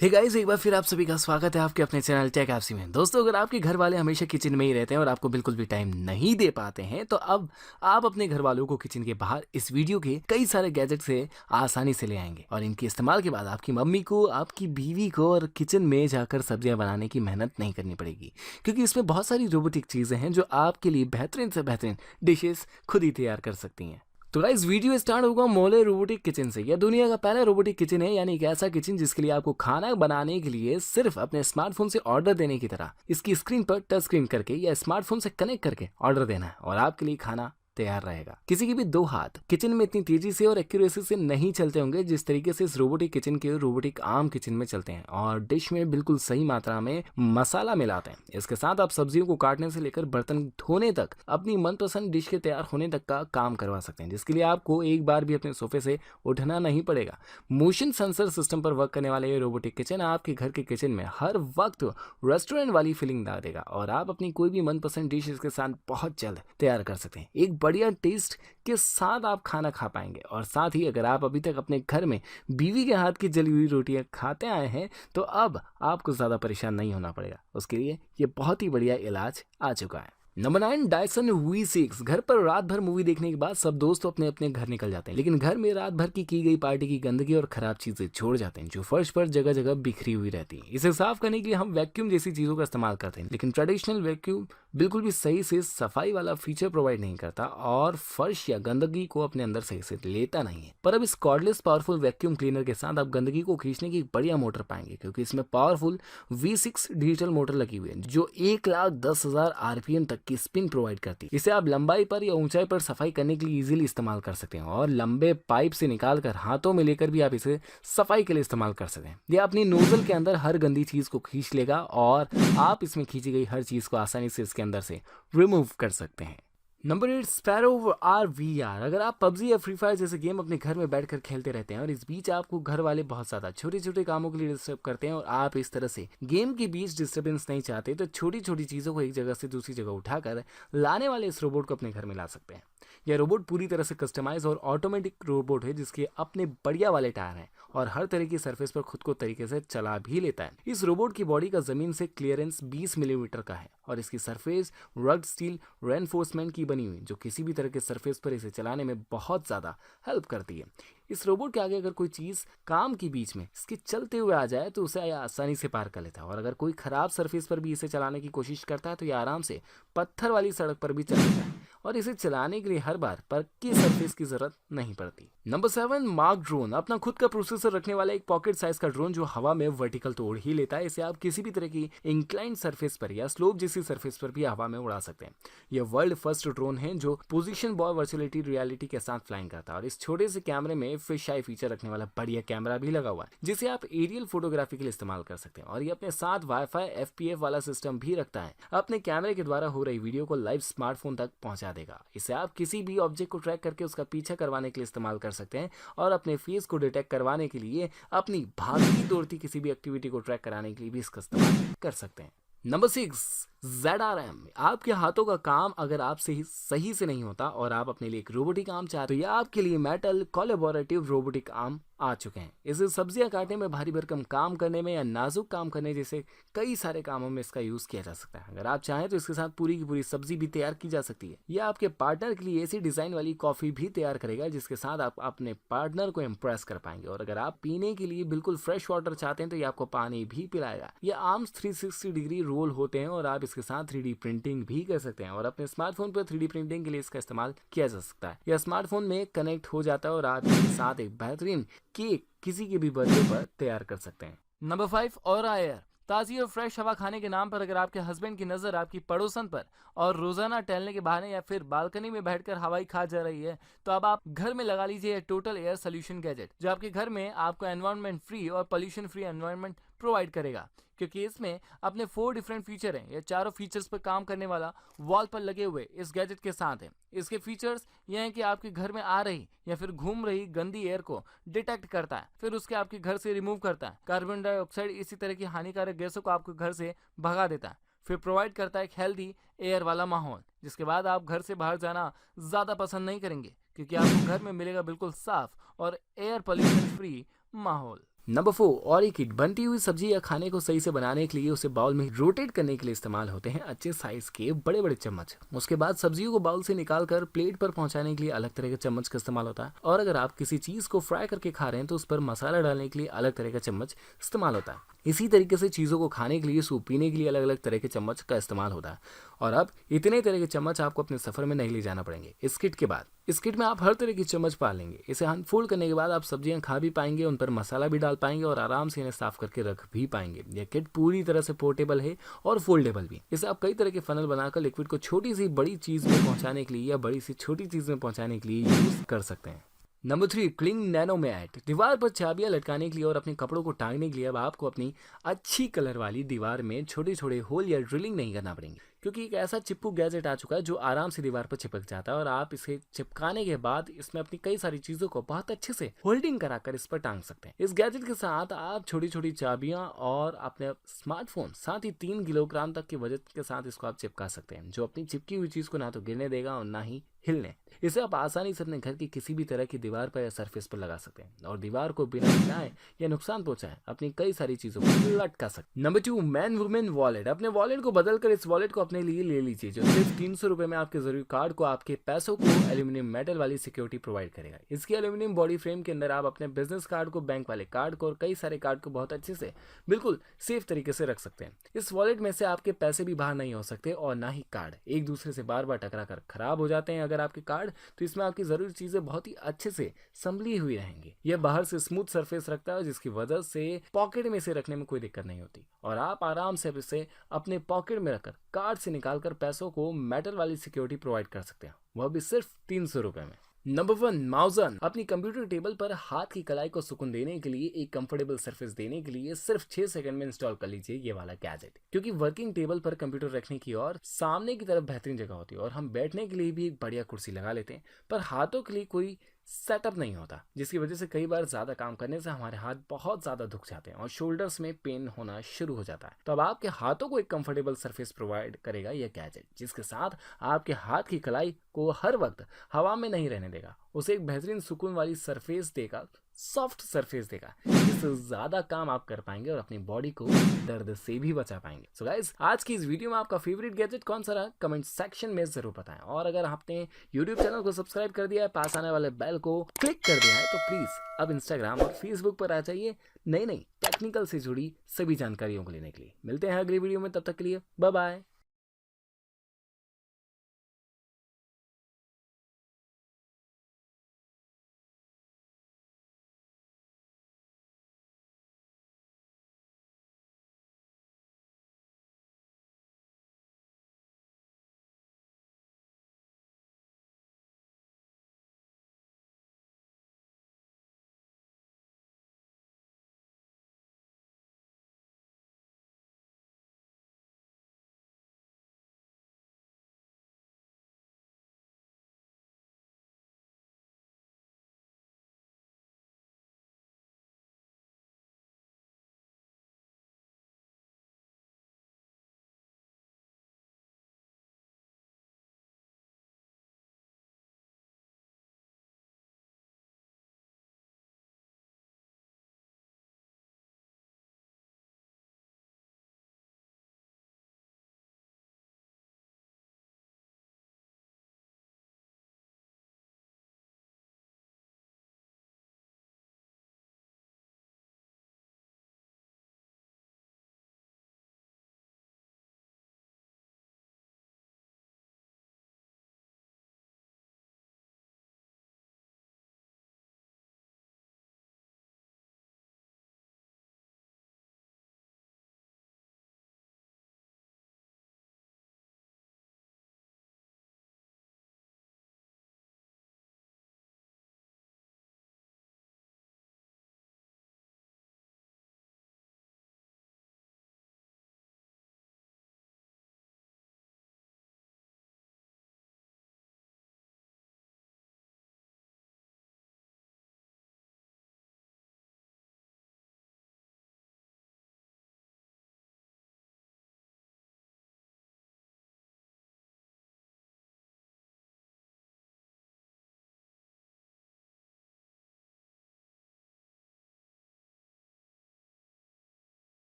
Hey guys, एक बार फिर आप सभी का स्वागत है आपके अपने चैनल टेक एप्सी में। दोस्तों, अगर आपके घर वाले हमेशा किचन में ही रहते हैं और आपको बिल्कुल भी टाइम नहीं दे पाते हैं, तो अब आप अपने घर वालों को किचन के बाहर इस वीडियो के कई सारे गैजेट से आसानी से ले आएंगे और इनके इस्तेमाल के बाद आपकी मम्मी को, आपकी बीवी को और किचन में जाकर सब्जियां बनाने की मेहनत नहीं करनी पड़ेगी, क्योंकि इसमें बहुत सारी रोबोटिक चीजें हैं जो आपके लिए बेहतरीन से बेहतरीन डिशेस खुद ही तैयार कर सकती हैं। तो गाइस, वीडियो स्टार्ट होगा मोले रोबोटिक किचन से। यह दुनिया का पहला रोबोटिक किचन है, यानी एक ऐसा किचन जिसके लिए आपको खाना बनाने के लिए सिर्फ अपने स्मार्टफोन से ऑर्डर देने की तरह इसकी स्क्रीन पर टच स्क्रीन करके या स्मार्टफोन से कनेक्ट करके ऑर्डर देना है और आपके लिए खाना तैयार रहेगा। किसी के भी दो हाथ किचन में इतनी तेजी से और एक्यूरेसी से नहीं चलते होंगे जिस तरीके से इस रोबोटिक किचन के रोबोटिक आर्म किचन में चलते हैं और डिश में बिल्कुल सही मात्रा में मसाला मिलाते हैं। इसके साथ आप सब्जियों को काटने से लेकर बर्तन धोने तक अपनी मनपसंद डिश के तैयार होने तक का काम करवा सकते हैं, जिसके लिए आपको एक बार भी अपने सोफे से उठना नहीं पड़ेगा। मोशन सेंसर सिस्टम पर वर्क करने वाले ये रोबोटिक किचन आपके घर के किचन में हर वक्त रेस्टोरेंट वाली फीलिंग ला देगा और आप अपनी कोई भी मनपसंद डिश इसके साथ बहुत जल्द तैयार कर सकते हैं। एक बढ़िया टेस्ट के साथ आप खाना खा पाएंगे और साथ ही अगर आप अभी तक अपने घर में बीवी के हाथ की जली हुई रोटियां खाते आए हैं तो अब आपको ज़्यादा परेशान नहीं होना पड़ेगा। उसके लिए ये बहुत ही बढ़िया इलाज आ चुका है। Number 9, Dyson V6। घर पर रात भर मूवी देखने के बाद सब दोस्त अपने अपने घर निकल जाते हैं, लेकिन घर में रात भर की गई पार्टी की गंदगी और खराब चीजें छोड़ जाते हैं जो फर्श पर जगह जगह बिखरी हुई रहती हैं। इसे साफ करने के लिए हम वैक्यूम जैसी चीजों का इस्तेमाल करते हैं, लेकिन ट्रेडिशनल वैक्यूम बिल्कुल भी सही से सफाई वाला फीचर प्रोवाइड नहीं करता और फर्श या गंदगी को अपने अंदर सही से लेता नहीं है। पर अब इस कॉर्डलेस पावरफुल वैक्यूम क्लीनर के साथ आप गंदगी को खींचने की एक बढ़िया मोटर पाएंगे, क्योंकि इसमें पावरफुल V6 डिजिटल मोटर लगी हुई है जो 1,10,000 RPM तक की स्पिन प्रोवाइड करती है। इसे आप लंबाई पर या ऊंचाई पर सफाई करने के लिए इजीली इस्तेमाल कर सकते हैं और लंबे पाइप से निकालकर हाथों में लेकर भी आप इसे सफाई के लिए इस्तेमाल कर सकते हैं। यह अपनी नोजल के अंदर हर गंदी चीज को खींच लेगा और आप इसमें खींची गई हर चीज को आसानी से इसके अंदर से रिमूव कर सकते हैं। Number 8, sparrow RVR। अगर आप पबजी या फ्री फायर जैसे गेम अपने घर में बैठकर खेलते रहते हैं और इस बीच आपको घर वाले बहुत ज्यादा छोटे छोटे कामों के लिए डिस्टर्ब करते हैं और आप इस तरह से गेम के बीच डिस्टर्बेंस नहीं चाहते, तो छोटी छोटी चीजों को एक जगह से दूसरी जगह उठाकर लाने वाले इस रोबोट को अपने घर में ला सकते हैं। यह रोबोट पूरी तरह से कस्टमाइज और ऑटोमेटिक रोबोट है जिसके अपने बढ़िया वाले टायर हैं और हर तरह की सरफेस पर खुद को तरीके से चला भी लेता है। इस रोबोट की बॉडी का जमीन से क्लियरेंस 20 मिलीमीटर का है और इसकी सरफेस रग्ड स्टील रेनफोर्समेंट की बनी हुई, जो किसी भी तरह के सरफेस पर इसे चलाने में बहुत ज्यादा हेल्प करती है। इस रोबोट के आगे अगर कोई चीज काम के बीच में इसके चलते हुए आ जाए तो उसे आसानी से पार कर लेता है और अगर कोई खराब सरफेस पर भी इसे चलाने की कोशिश करता है तो यह आराम से पत्थर वाली सड़क पर भी चल लेता है और इसे चलाने के लिए हर बार पक्की सरफेस की जरूरत नहीं पड़ती। Number 7, mark drone. अपना खुद का प्रोसेसर रखने वाला एक पॉकेट साइज का ड्रोन जो हवा में वर्टिकल तोड़ ही लेता है। इसे आप किसी भी तरह की इंक्लाइंड सरफेस पर या स्लोप जैसी सरफेस पर भी हवा में उड़ा सकते हैं। यह वर्ल्ड फर्स्ट ड्रोन है जो पोजीशन बॉय वर्चुअलिटी रियलिटी के साथ फ्लाइंग करता है और इस छोटे से कैमरे में फिश आई फीचर रखने वाला बढ़िया कैमरा भी लगा हुआ है जिसे आप एरियल फोटोग्राफी के लिए इस्तेमाल कर सकते हैं और ये अपने साथ वाईफाई FPF वाला सिस्टम भी रखता है। अपने कैमरे के द्वारा हो रही वीडियो को लाइव स्मार्टफोन तक पहुंचा देगा। इसे आप किसी भी ऑब्जेक्ट को ट्रैक करके उसका पीछा करवाने के लिए इस्तेमाल कर सकते हैं और अपने फेस को डिटेक्ट करवाने के लिए अपनी भागती दौड़ती किसी भी एक्टिविटी को ट्रैक कराने के लिए भी इसका इस्तेमाल कर सकते हैं। Number 6, ZRM। आपके हाथों का काम अगर आपसे सही से नहीं होता और आप अपने लिए एक रोबोटिक आर्म चाहते हो, तो यह आपके लिए मेटल कोलैबोरेटिव रोबोटिक आर्म आ चुके हैं। इसे सब्जियां काटने में, भारी भरकम काम करने में या नाजुक काम करने जैसे कई सारे कामों में इसका यूज किया जा सकता है। अगर आप चाहें तो इसके साथ पूरी की पूरी सब्जी भी तैयार की जा सकती है। यह आपके पार्टनर के लिए ऐसी डिजाइन वाली कॉफी भी तैयार करेगा जिसके साथ आप अपने पार्टनर को इम्प्रेस कर पाएंगे और अगर आप पीने के लिए बिल्कुल फ्रेश वाटर चाहते हैं तो यह आपको पानी भी पिलाएगा। यह आर्म्स 360 डिग्री रोल होते हैं और आप इसके साथ 3D प्रिंटिंग भी कर सकते हैं और अपने स्मार्टफोन पर 3D प्रिंटिंग के लिए इसका इस्तेमाल किया जा सकता है। यह स्मार्टफोन में कनेक्ट हो जाता है और आप इसके साथ एक बेहतरीन केक किसी के भी बर्थडे पर तैयार कर सकते हैं। Number 5, aura air. ताज़ी और फ्रेश हवा खाने के नाम पर अगर आपके हस्बैंड की नज़र आपकी पड़ोसन पर और रोजाना टहलने के बहाने या फिर बालकनी में बैठकर हवाई खा जा रही है, तो अब आप घर में लगा लीजिए टोटल एयर सोल्यूशन गैजेट जो आपके घर में आपको एनवायरनमेंट फ्री और पोल्यूशन फ्री एनवायरनमेंट प्रोवाइड करेगा, क्योंकि इसमें अपने 4 डिफरेंट फीचर हैं। ये चारों फीचर्स पर काम करने वाला वॉल पर लगे हुए इस गैजेट के साथ है। इसके फीचर्स ये हैं कि आपके घर में आ रही या फिर घूम रही गंदी एयर को डिटेक्ट करता है, फिर उसके आपके घर से रिमूव करता है कार्बन डाइऑक्साइड, इसी तरह की हानिकारक गैसों को आपके घर से भगा देता है, फिर प्रोवाइड करता है एक हेल्दी एयर वाला माहौल, जिसके बाद आप घर से बाहर जाना ज़्यादा पसंद नहीं करेंगे क्योंकि आपको घर में मिलेगा बिल्कुल साफ और एयर पोल्यूशन फ्री माहौल। Number 4, ऑरी kit. बनती हुई सब्जी या खाने को सही से बनाने के लिए उसे बाउल में रोटेट करने के लिए इस्तेमाल होते हैं अच्छे साइज के बड़े बड़े चम्मच। उसके बाद सब्जियों को बाउल से निकालकर प्लेट पर पहुंचाने के लिए अलग तरह के चम्मच का इस्तेमाल होता है। और अगर आप किसी चीज को फ्राई करके खा रहे हैं तो उस पर मसाला डालने के लिए अलग तरह का चम्मच इस्तेमाल होता है। इसी तरीके से चीज़ों को खाने के लिए, सूप पीने के लिए अलग अलग तरह के चम्मच का इस्तेमाल होता है। और अब इतने तरह के चम्मच आपको अपने सफर में नहीं ले जाना पड़ेंगे इस किट के बाद। इस किट में आप हर तरह की चम्मच पा लेंगे। इसे अनफोल्ड करने के बाद आप सब्जियां खा भी पाएंगे, उन पर मसाला भी डाल पाएंगे और आराम से इन्हें साफ करके रख भी पाएंगे। यह किट पूरी तरह से पोर्टेबल है और फोल्डेबल भी। इसे आप कई तरह के फनल बनाकर लिक्विड को छोटी सी बड़ी चीज में पहुंचाने के लिए या बड़ी सी छोटी चीज में पहुंचाने के लिए यूज कर सकते हैं। Number 3, cling nano mat. दीवार पर चाबियां लटकाने के लिए और अपने कपड़ों को टांगने के लिए अब आपको अपनी अच्छी कलर वाली दीवार में छोटे छोटे होल या ड्रिलिंग नहीं करना पड़ेंगे, क्योंकि एक ऐसा चिपकू गैजेट आ चुका है जो आराम से दीवार पर चिपक जाता है और आप इसे चिपकाने के बाद इसमें अपनी कई सारी चीजों को बहुत अच्छे से होल्डिंग कराकर इस पर टांग सकते हैं। इस गैजेट के साथ आप छोटी छोटी चाबियां और अपने स्मार्टफोन, साथ ही 3 किलोग्राम तक के वजन के साथ इसको आप चिपका सकते हैं, जो अपनी चिपकी हुई चीज को ना तो गिरने देगा और ना ही हिलने। इसे आप आसानी से अपने घर की किसी भी तरह की दीवार पर या सरफेस पर लगा सकते हैं और दीवार को बिना हिलाए या नुकसान पहुंचाए अपनी कई सारी चीजों को लटका सकते हैं। Number 2, man women wallet. अपने वॉलेट को बदलकर इस वॉलेट को अपने लिए ले लीजिए, जो सिर्फ 300 रुपए में आपके जरूरी कार्ड को, आपके पैसों को एल्यूमिनियम मेटल वाली सिक्योरिटी प्रोवाइड करेगा। इसकी एल्यूमिनियम बॉडी फ्रेम के अंदर आप अपने बिजनेस कार्ड को, बैंक वाले कार्ड को और कई सारे कार्ड को बहुत अच्छे से बिल्कुल सेफ तरीके से रख सकते हैं। इस वॉलेट में से आपके पैसे भी बाहर नहीं हो सकते और ना ही कार्ड एक दूसरे से बार बार टकरा कर खराब हो जाते हैं। अगर आपके कार्ड, तो इसमें आपकी जरूरी चीजें बहुत ही अच्छे से संभली हुई रहेंगी। यह बाहर से स्मूथ सरफेस रखता है, जिसकी वजह से पॉकेट में से रखने में कोई दिक्कत नहीं होती और आप आराम से इसे अपने पॉकेट में रखकर कार्ड से निकालकर पैसों को मेटल वाली सिक्योरिटी प्रोवाइड कर सकते हैं, वह भी सिर्फ 300 रुपए में। नंबर 1, माउजन। अपनी कंप्यूटर टेबल पर हाथ की कलाई को सुकून देने के लिए, एक कंफर्टेबल सरफेस देने के लिए सिर्फ 6 सेकंड में इंस्टॉल कर लीजिए ये वाला गैजेट, क्योंकि वर्किंग टेबल पर कंप्यूटर रखने की और सामने की तरफ बेहतरीन जगह होती है और हम बैठने के लिए भी एक बढ़िया कुर्सी लगा लेते हैं, पर हाथों के लिए कोई सेटअप नहीं होता, जिसकी वजह से कई बार ज्यादा काम करने से हमारे हाथ बहुत ज्यादा दुख जाते हैं और शोल्डर्स में पेन होना शुरू हो जाता है। तो अब आपके हाथों को एक कंफर्टेबल सरफेस प्रोवाइड करेगा यह गैजेट, जिसके साथ आपके हाथ की कलाई को हर वक्त हवा में नहीं रहने देगा, उसे एक बेहतरीन सुकून वाली सरफेस देगा, सॉफ्ट सरफेस देगा, जिससे ज्यादा काम आप कर पाएंगे और अपनी बॉडी को दर्द से भी बचा पाएंगे। सो गाइस, आज की इस वीडियो में आपका फेवरेट गैजेट कौन सा रहा, कमेंट सेक्शन में जरूर बताएं। और अगर आपने यूट्यूब चैनल को सब्सक्राइब कर दिया है, पास आने वाले बेल को क्लिक कर दिया है, तो प्लीज अब इंस्टाग्राम और फेसबुक पर आ जाइए नई नई टेक्निकल से जुड़ी सभी जानकारियों को लेने के लिए। मिलते हैं अगली वीडियो में, तब तक के लिए बाय बाय।